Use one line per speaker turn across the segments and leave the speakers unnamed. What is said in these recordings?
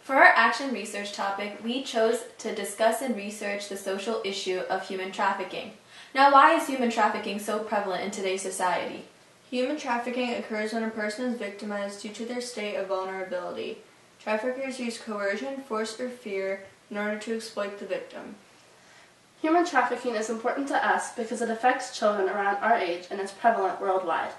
For our action research topic, we chose to discuss and research the social issue of human trafficking. Now, why is human trafficking so prevalent in today's society?
Human trafficking occurs when a person is victimized due to their state of vulnerability. Traffickers use coercion, force, or fear in order to exploit the victim.
Human trafficking is important to us because it affects children around our age and is prevalent worldwide.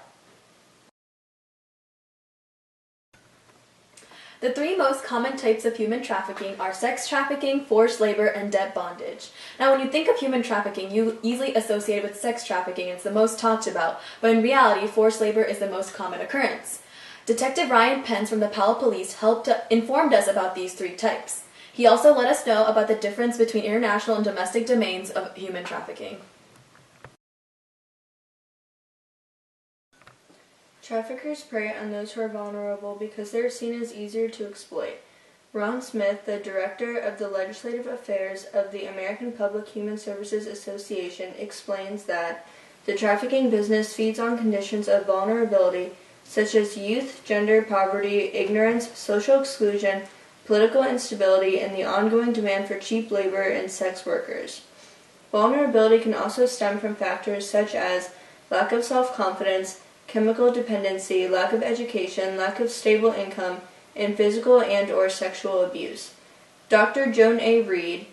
The three most common types of human trafficking are sex trafficking, forced labor, and debt bondage. Now, when you think of human trafficking, you easily associate it with sex trafficking. It's the most talked about, but in reality, forced labor is the most common occurrence. Detective Ryan Pence from the Powell Police informed us about these three types. He also let us know about the difference between international and domestic domains of human trafficking.
Traffickers prey on those who are vulnerable because they are seen as easier to exploit. Ron Smith, the director of the legislative affairs of the American Public Human Services Association, explains that the trafficking business feeds on conditions of vulnerability such as youth, gender, poverty, ignorance, social exclusion, political instability, and the ongoing demand for cheap labor and sex workers. Vulnerability can also stem from factors such as lack of self-confidence, chemical dependency, lack of education, lack of stable income, and physical and/or sexual abuse. Dr. Joan A. Reed,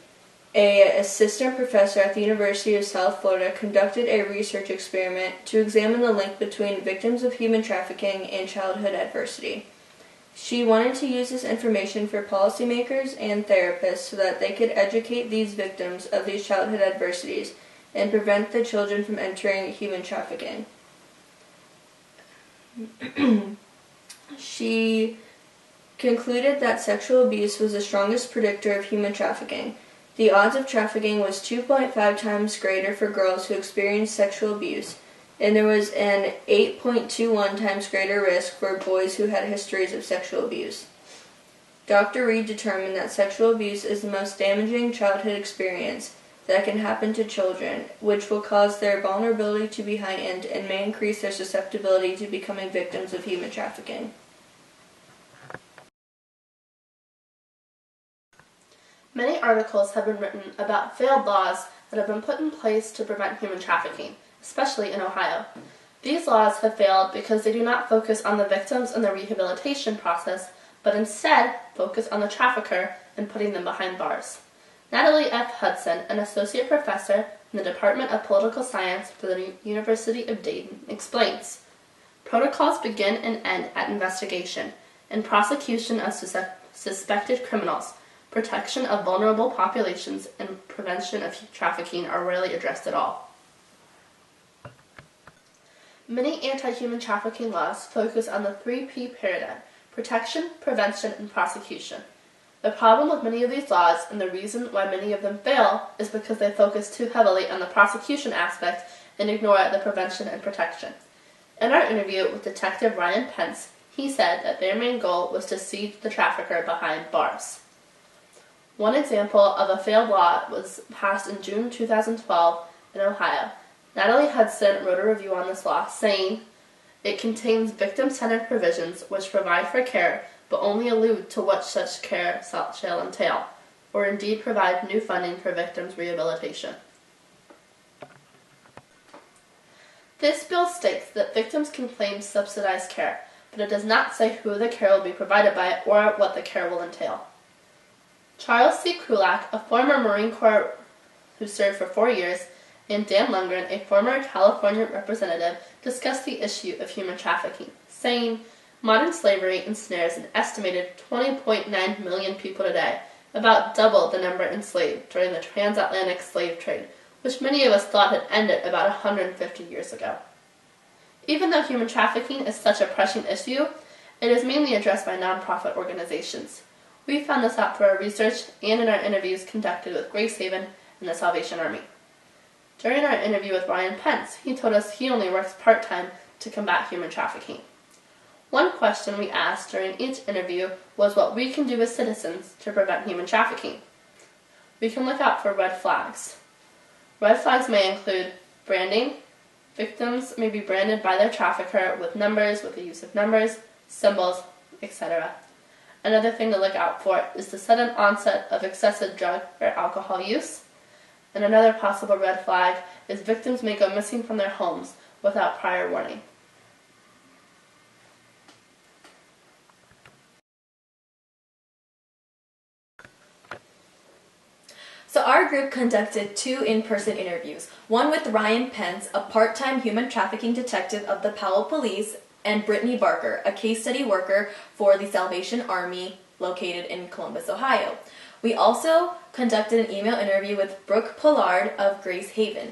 an assistant professor at the University of South Florida, conducted a research experiment to examine the link between victims of human trafficking and childhood adversity. She wanted to use this information for policymakers and therapists so that they could educate these victims of these childhood adversities and prevent the children from entering human trafficking. She concluded that sexual abuse was the strongest predictor of human trafficking. The odds of trafficking was 2.5 times greater for girls who experienced sexual abuse, and there was an 8.21 times greater risk for boys who had histories of sexual abuse. Dr. Reed determined that sexual abuse is the most damaging childhood experience that can happen to children, which will cause their vulnerability to be heightened and may increase their susceptibility to becoming victims of human trafficking.
Many articles have been written about failed laws that have been put in place to prevent human trafficking, especially in Ohio. These laws have failed because they do not focus on the victims and the rehabilitation process, but instead focus on the trafficker and putting them behind bars. Natalie F. Hudson, an associate professor in the Department of Political Science for the University of Dayton, explains, "Protocols begin and end at investigation and prosecution of suspected criminals. Protection of vulnerable populations and prevention of trafficking are rarely addressed at all." Many anti-human trafficking laws focus on the 3P paradigm: protection, prevention, and prosecution. The problem with many of these laws, and the reason why many of them fail, is because they focus too heavily on the prosecution aspect and ignore the prevention and protection. In our interview with Detective Ryan Pence, he said that their main goal was to siege the trafficker behind bars. One example of a failed law was passed in June 2012 in Ohio. Natalie Hudson wrote a review on this law, saying, "It contains victim-centered provisions which provide for care but only allude to what such care shall entail, or indeed provide new funding for victims' rehabilitation." This bill states that victims can claim subsidized care, but it does not say who the care will be provided by or what the care will entail. Charles C. Krulak, a former Marine Corps who served for 4 years, and Dan Lundgren, a former California representative, discussed the issue of human trafficking, saying, "Modern slavery ensnares an estimated 20.9 million people today, about double the number enslaved during the transatlantic slave trade, which many of us thought had ended about 150 years ago." Even though human trafficking is such a pressing issue, it is mainly addressed by nonprofit organizations. We found this out through our research and in our interviews conducted with Grace Haven and the Salvation Army. During our interview with Ryan Pence, he told us he only works part-time to combat human trafficking. One question we asked during each interview was what we can do as citizens to prevent human trafficking. We can look out for red flags. Red flags may include branding. Victims may be branded by their trafficker with numbers, with the use of numbers, symbols, etc. Another thing to look out for is the sudden onset of excessive drug or alcohol use. And another possible red flag is victims may go missing from their homes without prior warning.
So our group conducted 2 in-person interviews, one with Ryan Pence, a part-time human trafficking detective of the Powell Police, and Brittany Barker, a case study worker for the Salvation Army located in Columbus, Ohio. We also conducted an email interview with Brooke Pollard of Grace Haven.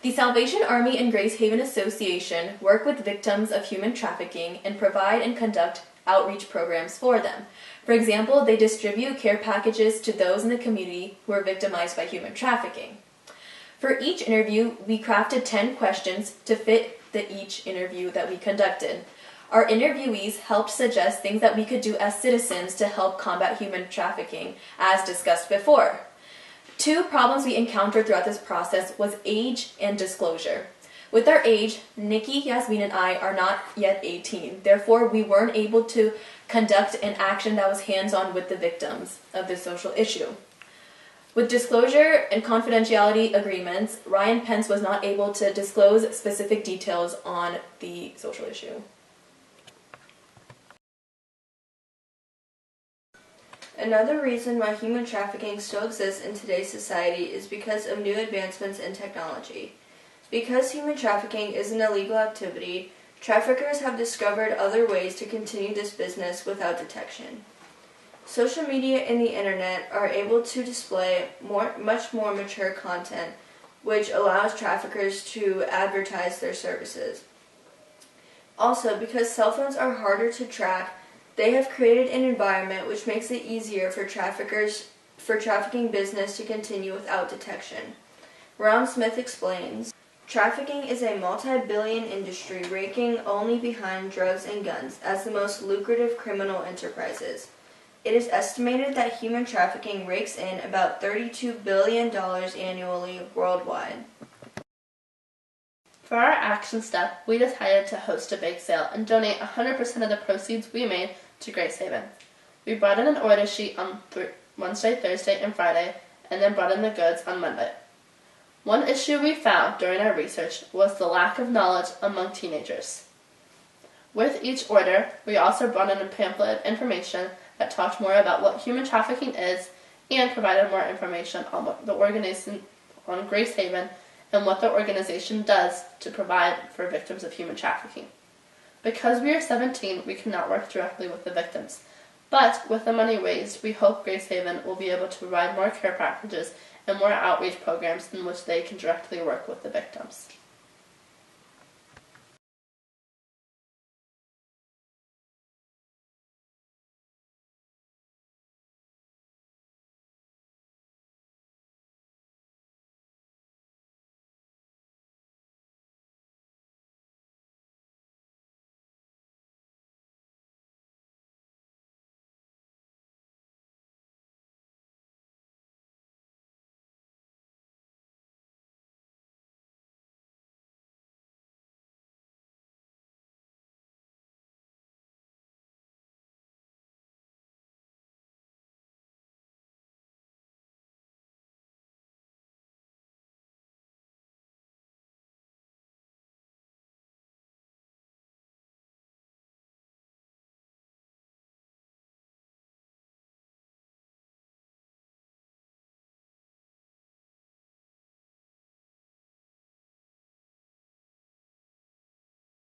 The Salvation Army and Grace Haven Association work with victims of human trafficking and provide and conduct outreach programs for them. For example, they distribute care packages to those in the community who are victimized by human trafficking. For each interview, we crafted 10 questions to fit each interview that we conducted. Our interviewees helped suggest things that we could do as citizens to help combat human trafficking, as discussed before. 2 problems we encountered throughout this process was age and disclosure. With our age, Nikki, Yasmin, and I are not yet 18. Therefore, we weren't able to conduct an action that was hands-on with the victims of this social issue. With disclosure and confidentiality agreements, Ryan Pence was not able to disclose specific details on the social issue.
Another reason why human trafficking still exists in today's society is because of new advancements in technology. Because human trafficking is an illegal activity, traffickers have discovered other ways to continue this business without detection. Social media and the internet are able to display much more mature content, which allows traffickers to advertise their services. Also, because cell phones are harder to track, they have created an environment which makes it easier for trafficking business to continue without detection. Ron Smith explains, "Trafficking is a multi-billion industry ranking only behind drugs and guns as the most lucrative criminal enterprises. It is estimated that human trafficking rakes in about $32 billion annually worldwide."
For our action step, we decided to host a bake sale and donate 100% of the proceeds we made to Grace Haven. We brought in an order sheet on Wednesday, Thursday, and Friday, and then brought in the goods on Monday. One issue we found during our research was the lack of knowledge among teenagers. With each order, we also brought in a pamphlet of information that talked more about what human trafficking is and provided more information on what the organization on Grace Haven and what the organization does to provide for victims of human trafficking. Because we are 17, we cannot work directly with the victims. But with the money raised, we hope Grace Haven will be able to provide more care packages and more outreach programs in which they can directly work with the victims.